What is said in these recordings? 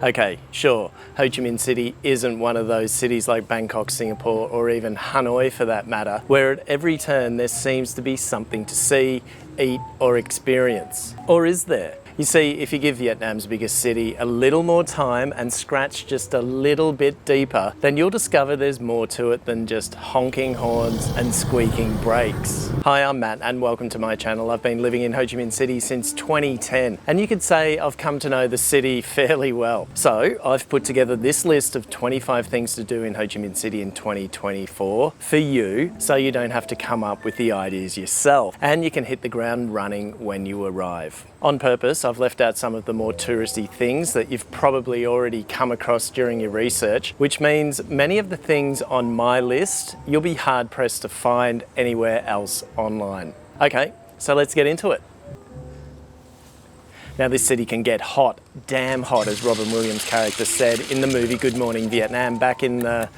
Okay, sure, Ho Chi Minh City isn't one of those cities like Bangkok, Singapore, or even Hanoi for that matter, where at every turn there seems to be something to see, eat, or experience. Or is there? You see, if you give Vietnam's biggest city a little more time and scratch just a little bit deeper, then you'll discover there's more to it than just honking horns and squeaking brakes. Hi, I'm Matt and welcome to my channel. I've been living in Ho Chi Minh City since 2010 and you could say I've come to know the city fairly well. So I've put together this list of 25 things to do in Ho Chi Minh City in 2024 for you, so you don't have to come up with the ideas yourself and you can hit the ground running when you arrive. On purpose, I've left out some of the more touristy things that you've probably already come across during your research, which means many of the things on my list you'll be hard pressed to find anywhere else online. Okay, so let's get into it. Now this city can get hot, damn hot, as Robin Williams' character said in the movie Good Morning Vietnam back in the,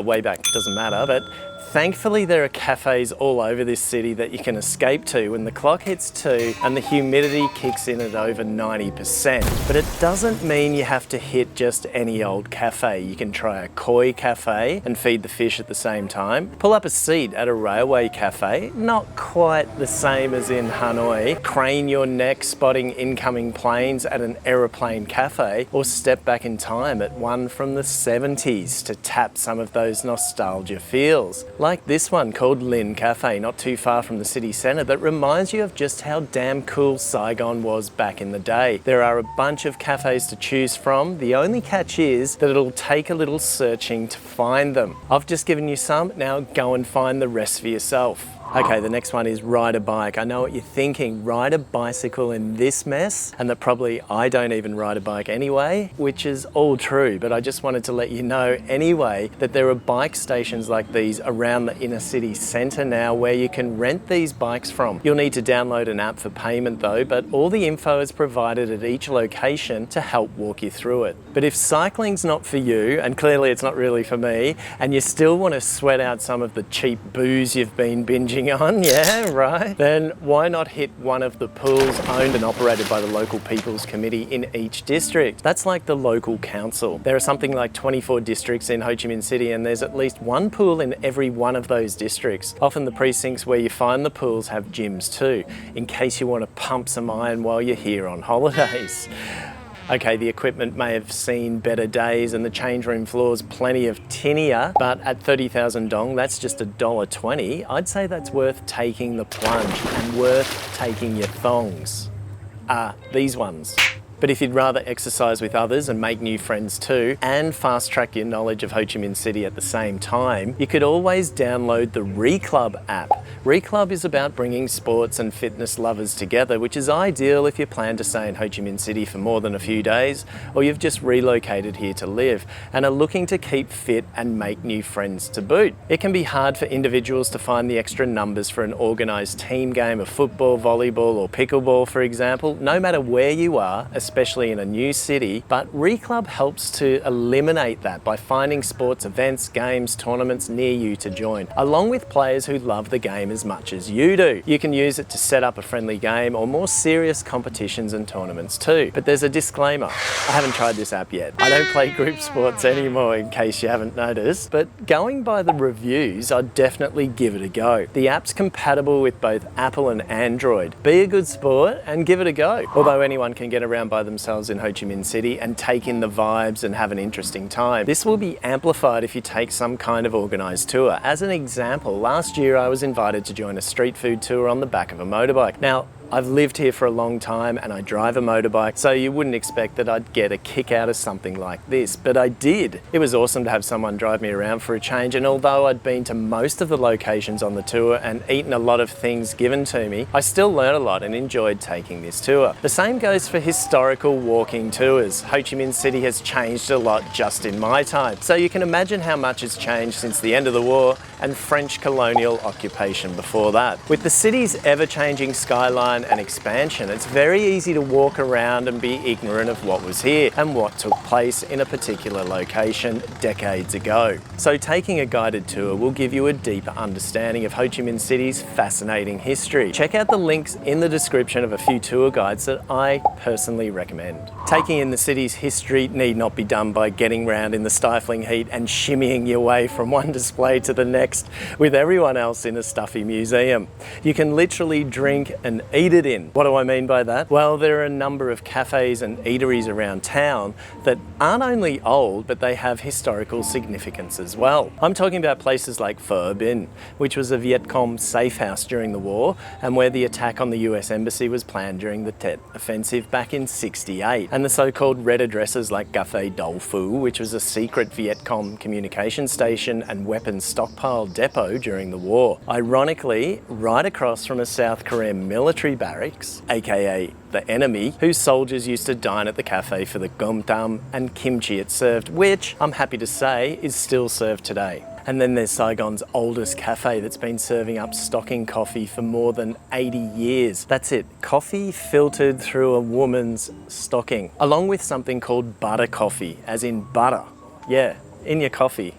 way back, doesn't matter, but thankfully there are cafes all over this city that you can escape to when the clock hits 2 and the humidity kicks in at over 90%. But it doesn't mean you have to hit just any old cafe. You can try a koi cafe and feed the fish at the same time. Pull up a seat at a railway cafe, not quite the same as in Hanoi. Crane your neck spotting incoming planes at an aeroplane cafe, or step back in time at one from the 70s to tap some of those nostalgia feels. Like this one called Lin Cafe, not too far from the city centre, that reminds you of just how damn cool Saigon was back in the day. There are a bunch of cafes to choose from. The only catch is that it'll take a little searching to find them. I've just given you some, now go and find the rest for yourself. Okay, the next one is ride a bike. I know what you're thinking, ride a bicycle in this mess, and that probably I don't even ride a bike anyway, which is all true, but I just wanted to let you know anyway that there are bike stations like these around the inner city centre now where you can rent these bikes from. You'll need to download an app for payment though, but all the info is provided at each location to help walk you through it. But if cycling's not for you, and clearly it's not really for me, and you still want to sweat out some of the cheap booze you've been binging on, yeah, right, then why not hit one of the pools owned and operated by the local People's Committee in each district? That's like the local council. There are something like 24 districts in Ho Chi Minh City and there's at least one pool in every one of those districts. Often the precincts where you find the pools have gyms too, in case you want to pump some iron while you're here on holidays. Okay, the equipment may have seen better days and the change room floor's plenty of tinnier, but at 30,000 dong, that's just $1.20. I'd say that's worth taking the plunge and worth taking your thongs. These ones. But if you'd rather exercise with others and make new friends too, and fast track your knowledge of Ho Chi Minh City at the same time, you could always download the reclub app. Reclub is about bringing sports and fitness lovers together, which is ideal if you plan to stay in Ho Chi Minh City for more than a few days, or you've just relocated here to live and are looking to keep fit and make new friends to boot. It can be hard for individuals to find the extra numbers for an organised team game of football, volleyball or pickleball, for example, no matter where you are, especially in a new city, but Reclub helps to eliminate that by finding sports events, games, tournaments near you to join, along with players who love the game as much as you do. You can use it to set up a friendly game or more serious competitions and tournaments too. But there's a disclaimer. I haven't tried this app yet. I don't play group sports anymore, in case you haven't noticed, but going by the reviews, I'd definitely give it a go. The app's compatible with both Apple and Android. Be a good sport and give it a go. Although anyone can get around by themselves in Ho Chi Minh City and take in the vibes and have an interesting time. This will be amplified if you take some kind of organised tour. As an example, last year I was invited to join a street food tour on the back of a motorbike. Now, I've lived here for a long time and I drive a motorbike, so you wouldn't expect that I'd get a kick out of something like this, but I did. It was awesome to have someone drive me around for a change, and although I'd been to most of the locations on the tour and eaten a lot of things given to me, I still learned a lot and enjoyed taking this tour. The same goes for historical walking tours. Ho Chi Minh City has changed a lot just in my time, so you can imagine how much has changed since the end of the war and French colonial occupation before that. With the city's ever-changing skyline decline and expansion, it's very easy to walk around and be ignorant of what was here and what took place in a particular location decades ago. So taking a guided tour will give you a deeper understanding of Ho Chi Minh City's fascinating history. Check out the links in the description of a few tour guides that I personally recommend. Taking in the city's history need not be done by getting round in the stifling heat and shimmying your way from one display to the next with everyone else in a stuffy museum. You can literally drink and eat it in. What do I mean by that? Well, there are a number of cafes and eateries around town that aren't only old, but they have historical significance as well. I'm talking about places like Phở, which was a Viet Cong safe house during the war and where the attack on the US Embassy was planned during the Tet Offensive back in '68. And the so-called red addresses like Cafe Dou Phu, which was a secret Viet Cong communication station and weapons stockpile depot during the war. Ironically, right across from a South Korean military barracks, aka the enemy, whose soldiers used to dine at the cafe for the gom tam and kimchi it served, which I'm happy to say is still served today. And then there's Saigon's oldest cafe that's been serving up stocking coffee for more than 80 years. That's it, coffee filtered through a woman's stocking, along with something called butter coffee, as in butter. Yeah, in your coffee.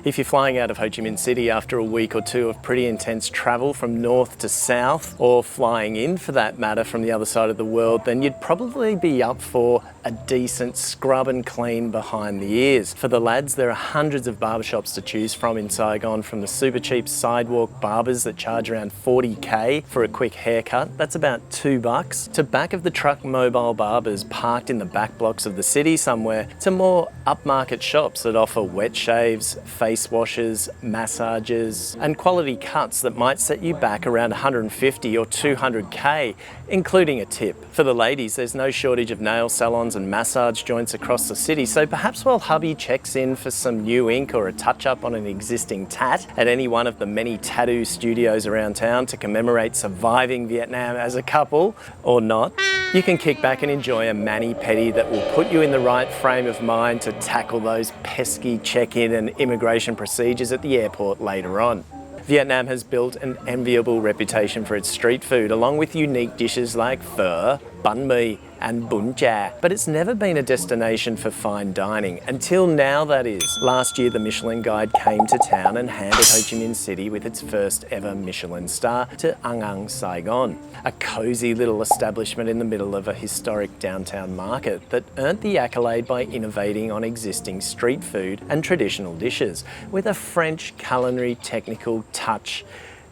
If you're flying out of Ho Chi Minh City after a week or two of pretty intense travel from north to south, or flying in for that matter from the other side of the world, then you'd probably be up for a decent scrub and clean behind the ears. For the lads, there are hundreds of barbershops to choose from in Saigon, from the super cheap sidewalk barbers that charge around 40k for a quick haircut, that's about $2, to back of the truck mobile barbers parked in the back blocks of the city somewhere, to more upmarket shops that offer wet shaves, face washes, massages, and quality cuts that might set you back around 150 or 200k, including a tip. For the ladies, there's no shortage of nail salons and massage joints across the city, so perhaps while hubby checks in for some new ink or a touch-up on an existing tat at any one of the many tattoo studios around town to commemorate surviving Vietnam as a couple, or not, you can kick back and enjoy a mani-pedi that will put you in the right frame of mind to tackle those pesky check-in and immigration procedures at the airport later on. Vietnam has built an enviable reputation for its street food, along with unique dishes like pho, banh mi, and bún chả. But it's never been a destination for fine dining, until now that is. Last year the Michelin Guide came to town and handed Ho Chi Minh City with its first ever Michelin Star to Ang Ang Saigon, a cosy little establishment in the middle of a historic downtown market that earned the accolade by innovating on existing street food and traditional dishes with a French culinary technical touch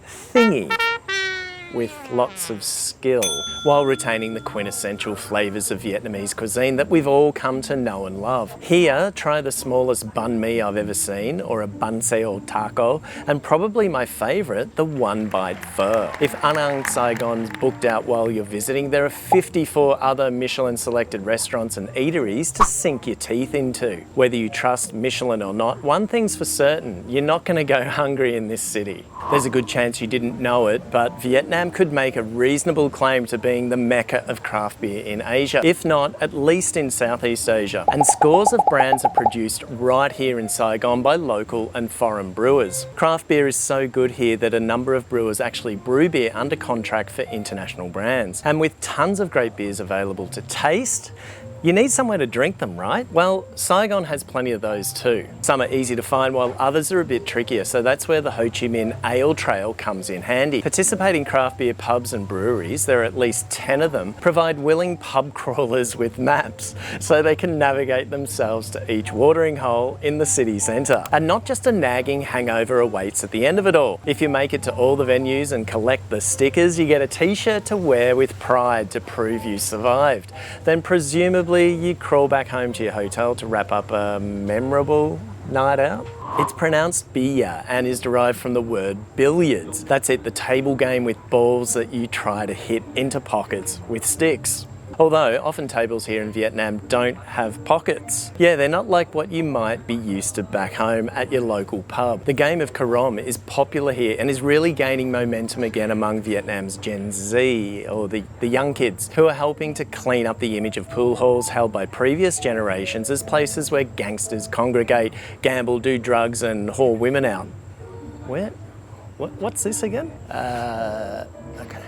thingy with lots of skill, while retaining the quintessential flavours of Vietnamese cuisine that we've all come to know and love. Here, try the smallest banh mi I've ever seen, or a banh xeo taco, and probably my favourite, the one-bite pho. If An Ang Saigon's booked out while you're visiting, there are 54 other Michelin-selected restaurants and eateries to sink your teeth into. Whether you trust Michelin or not, one thing's for certain, you're not going to go hungry in this city. There's a good chance you didn't know it, but Vietnam could make a reasonable claim to being the mecca of craft beer in Asia, if not at least in Southeast Asia. And scores of brands are produced right here in Saigon by local and foreign brewers. Craft beer is so good here that a number of brewers actually brew beer under contract for international brands. And with tons of great beers available to taste, you need somewhere to drink them, right? Well, Saigon has plenty of those too. Some are easy to find while others are a bit trickier, so that's where the Ho Chi Minh Ale Trail comes in handy. Participating craft beer pubs and breweries, there are at least 10 of them, provide willing pub crawlers with maps so they can navigate themselves to each watering hole in the city centre. And not just a nagging hangover awaits at the end of it all. If you make it to all the venues and collect the stickers, you get a t-shirt to wear with pride to prove you survived. Then presumably you crawl back home to your hotel to wrap up a memorable night out. It's pronounced bia and is derived from the word billiards. That's it, the table game with balls that you try to hit into pockets with sticks. Although often tables here in Vietnam don't have pockets. Yeah, they're not like what you might be used to back home at your local pub. The game of carom is popular here and is really gaining momentum again among Vietnam's Gen Z, or the young kids, who are helping to clean up the image of pool halls held by previous generations as places where gangsters congregate, gamble, do drugs and whore women out. What's this again? Okay.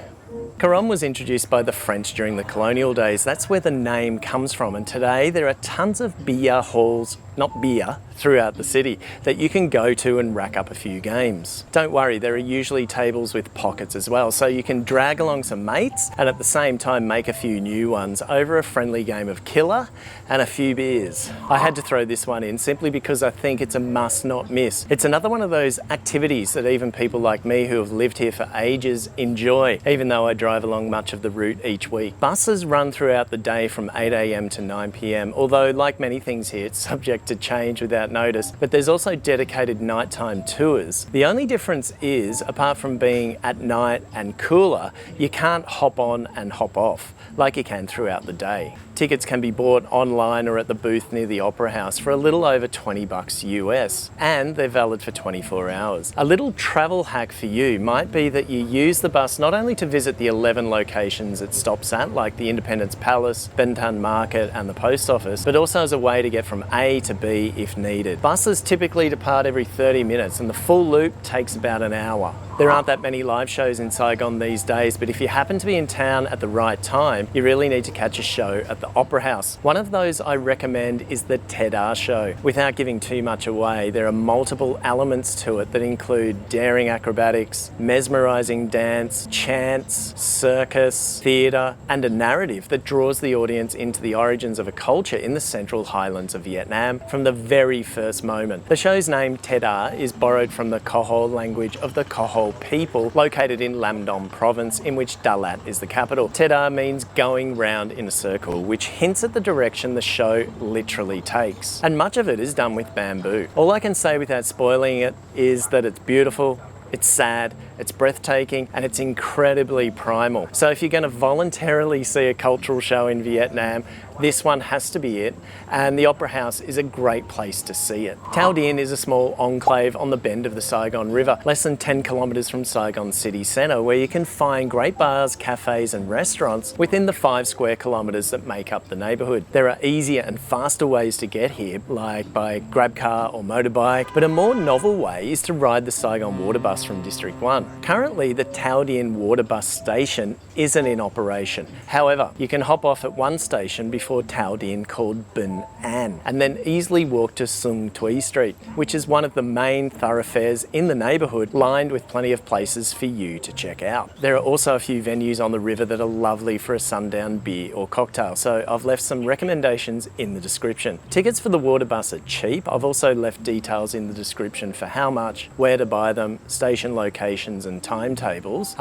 Quận was introduced by the French during the colonial days. That's where the name comes from, and today there are tons of beer halls, not beer, throughout the city that you can go to and rack up a few games. Don't worry, there are usually tables with pockets as well, so you can drag along some mates and at the same time make a few new ones over a friendly game of killer and a few beers. I had to throw this one in simply because I think it's a must not miss. It's another one of those activities that even people like me who have lived here for ages enjoy, even though I drive along much of the route each week. Buses run throughout the day from 8 a.m. to 9 p.m, although like many things here, it's subject to change without notice, but there's also dedicated nighttime tours. The only difference is, apart from being at night and cooler, you can't hop on and hop off like you can throughout the day. Tickets can be bought online or at the booth near the Opera House for a little over $20 US, and they're valid for 24 hours. A little travel hack for you might be that you use the bus not only to visit the 11 locations it stops at, like the Independence Palace, Bentan Market and the Post Office, but also as a way to get from A to B if needed. Buses typically depart every 30 minutes and the full loop takes about an hour. There aren't that many live shows in Saigon these days, but if you happen to be in town at the right time, you really need to catch a show at the Opera House. One of those I recommend is the Tedar show. Without giving too much away, there are multiple elements to it that include daring acrobatics, mesmerising dance, chants, circus, theatre, and a narrative that draws the audience into the origins of a culture in the central highlands of Vietnam from the very first moment. The show's name, Tedar, is borrowed from the Koho language of the Koho people located in Lam Dong province, in which Dalat is the capital. Tedar means going round in a circle, which hints at the direction the show literally takes. And much of it is done with bamboo. All I can say without spoiling it is that it's beautiful, it's sad, it's breathtaking, and it's incredibly primal. So if you're going to voluntarily see a cultural show in Vietnam, this one has to be it, and the Opera House is a great place to see it. Thao Dien is a small enclave on the bend of the Saigon River, less than 10 kilometres from Saigon city centre, where you can find great bars, cafes and restaurants within the 5 square kilometres that make up the neighbourhood. There are easier and faster ways to get here, like by grab car or motorbike, but a more novel way is to ride the Saigon waterbus from District 1. Currently, the Thao Dien waterbus station isn't in operation. However, you can hop off at one station before Thao Dien called Bun An, and then easily walk to Sung Tui Street, which is one of the main thoroughfares in the neighbourhood, lined with plenty of places for you to check out. There are also a few venues on the river that are lovely for a sundown beer or cocktail, so I've left some recommendations in the description. Tickets for the water bus are cheap. I've also left details in the description for how much, where to buy them, station locations and timetables.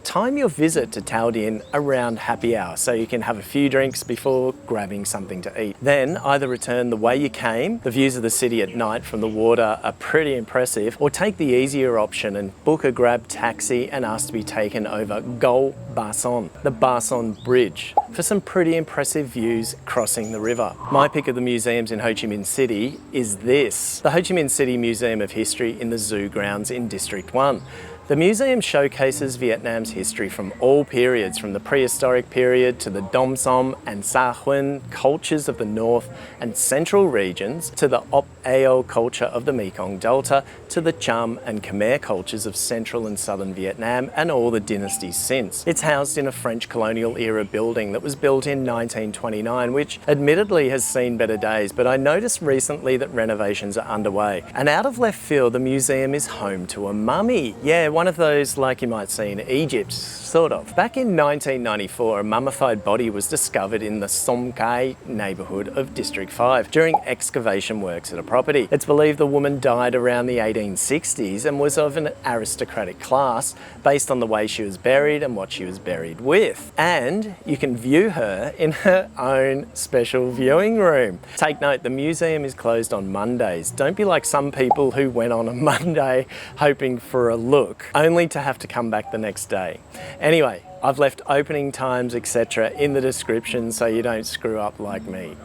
Time your visit to Thao Dien around happy hour so you can have a few drinks before grabbing something to eat. Then either return the way you came, the views of the city at night from the water are pretty impressive, or take the easier option and book a grab taxi and ask to be taken over Gol Ba Son, the Ba Son Bridge, for some pretty impressive views crossing the river. My pick of the museums in Ho Chi Minh City is this, the Ho Chi Minh City Museum of History in the Zoo Grounds in District 1. The museum showcases Vietnam's history from all periods, from the prehistoric period to the Dom Som and Sa Huyn cultures of the north and central regions, to the Op Ao culture of the Mekong Delta, to the Cham and Khmer cultures of central and southern Vietnam and all the dynasties since. It's housed in a French colonial era building that was built in 1929, which admittedly has seen better days, but I noticed recently that renovations are underway. And out of left field, the museum is home to a mummy. Yeah, one of those like you might see in Egypt, sort of. Back in 1994, a mummified body was discovered in the Som Kai neighbourhood of District 5 during excavation works at a property. It's believed the woman died around the 1860s and was of an aristocratic class based on the way she was buried and what she was buried with. And you can view her in her own special viewing room. Take note, the museum is closed on Mondays. Don't be like some people who went on a Monday hoping for a look, only to have to come back the next day. Anyway, I've left opening times, etc. in the description so you don't screw up like me.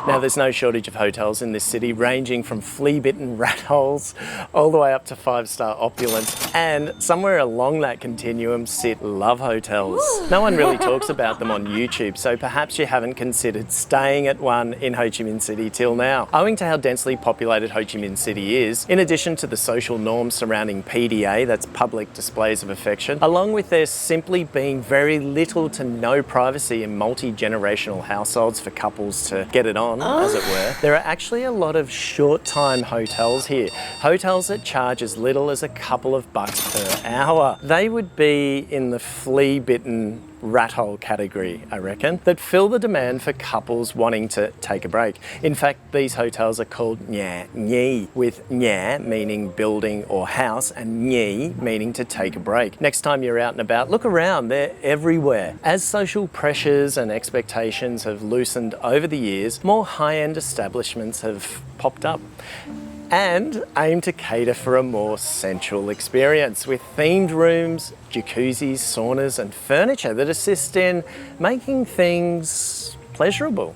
Now, there's no shortage of hotels in this city, ranging from flea-bitten rat holes all the way up to five-star opulence. And somewhere along that continuum sit love hotels. No one really talks about them on YouTube, so perhaps you haven't considered staying at one in Ho Chi Minh City till now. Owing to how densely populated Ho Chi Minh City is, in addition to the social norms surrounding PDA, that's public displays of affection, along with there simply being very little to no privacy in multi-generational households for couples to get it on, as it were, there are actually a lot of short-time hotels here. Hotels that charge as little as a couple of bucks per hour. They would be in the flea-bitten rat hole category, I reckon, that fill the demand for couples wanting to take a break. In fact, these hotels are called nhà nghỉ, with nhà meaning building or house and nghỉ meaning to take a break. Next time you're out and about, look around, they're everywhere. As social pressures and expectations have loosened over the years, more high-end establishments have popped up and aim to cater for a more sensual experience with themed rooms, jacuzzis, saunas and furniture that assist in making things pleasurable.